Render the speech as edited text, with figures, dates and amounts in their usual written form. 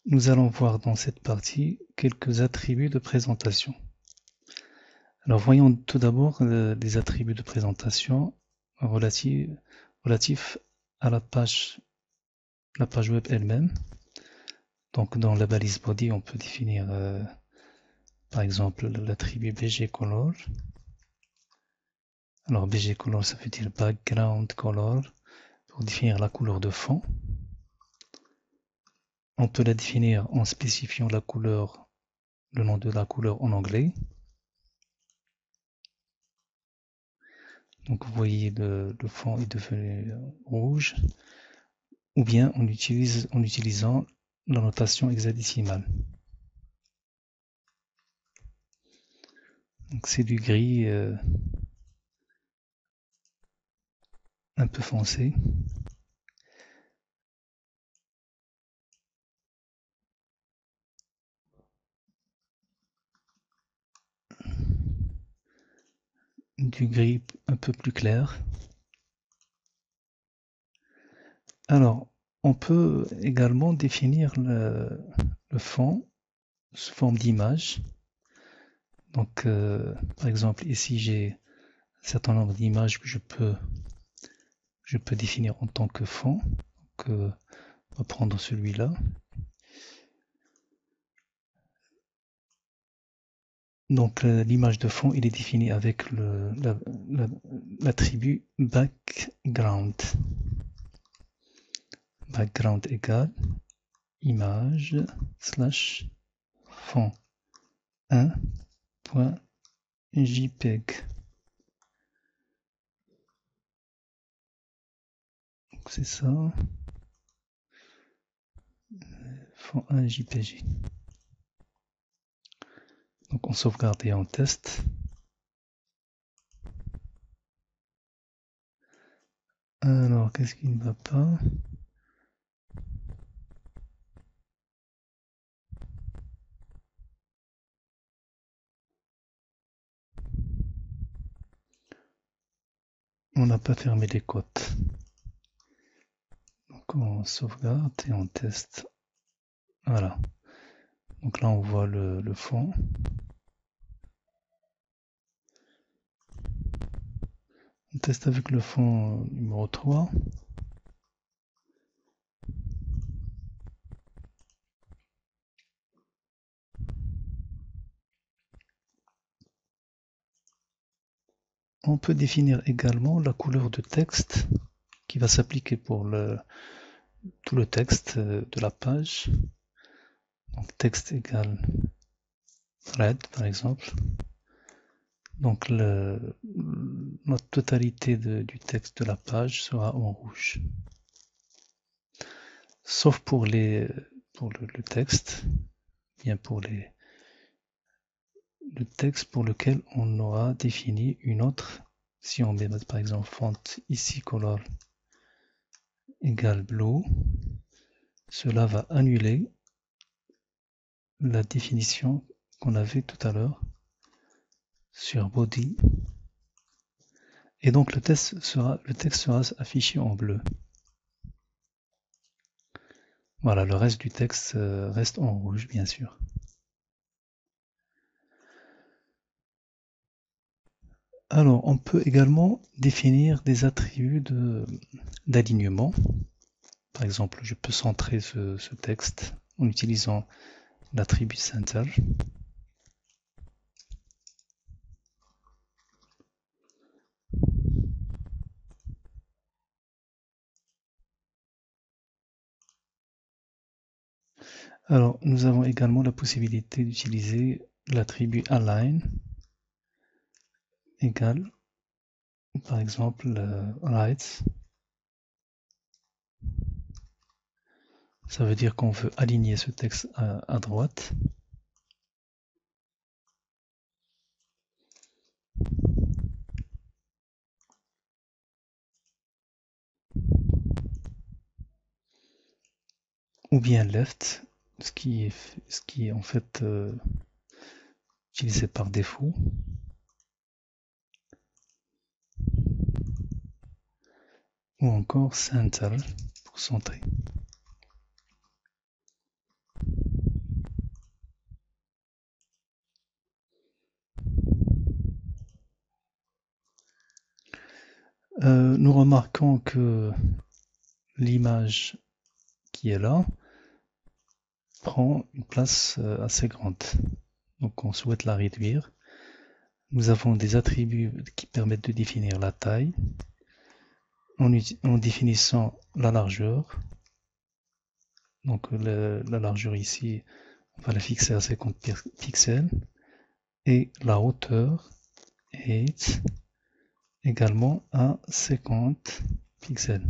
nous allons voir dans cette partie quelques attributs de présentation. Alors voyons tout d'abord les attributs de présentation relatifs à la page web elle-même. Donc dans la balise body, on peut définir par exemple l'attribut bgcolor. Alors bgcolor, ça veut dire background color pour définir la couleur de fond. On peut la définir en spécifiant la couleur, le nom de la couleur en anglais. Donc vous voyez le fond est devenu rouge, ou bien en utilisant la notation hexadécimale. Donc c'est du gris un peu foncé. Du gris un peu plus clair. Alors, on peut également définir le fond sous forme d'image. Donc, par exemple, ici j'ai un certain nombre d'images que je peux définir en tant que fond. Donc, on va prendre celui-là. Donc l'image de fond, il est défini avec l'attribut background. Background égale image slash fond 1.jpeg. Donc c'est ça. Fond 1.jpg. Donc on sauvegarde et on teste. Alors qu'est-ce qui ne va pas? On n'a pas fermé les côtes. Donc on sauvegarde et on teste. Voilà. Donc là on voit le fond. On teste avec le fond numéro 3. On peut définir également la couleur de texte qui va s'appliquer pour tout le texte de la page. Donc texte égale red par exemple. Donc la totalité du texte de la page sera en rouge. Sauf pour le texte, bien pour le texte pour lequel on aura défini une autre. Si on met par exemple font ici color égale blue, cela va annuler la définition qu'on avait tout à l'heure sur body. Et donc le texte sera affiché en bleu. Voilà, le reste du texte reste en rouge, bien sûr. Alors, on peut également définir des attributs d'alignement. Par exemple, je peux centrer ce texte en utilisant l'attribut center. Alors, nous avons également la possibilité d'utiliser l'attribut align égale, par exemple, right. Ça veut dire qu'on veut aligner ce texte à droite. Ou bien left, ce qui est en fait utilisé par défaut. Ou encore center pour centrer. Nous remarquons que l'image qui est là prend une place assez grande. Donc on souhaite la réduire. Nous avons des attributs qui permettent de définir la taille en définissant la largeur. Donc la largeur ici, on va la fixer à 50 pixels. Et la hauteur est également à 50 pixels.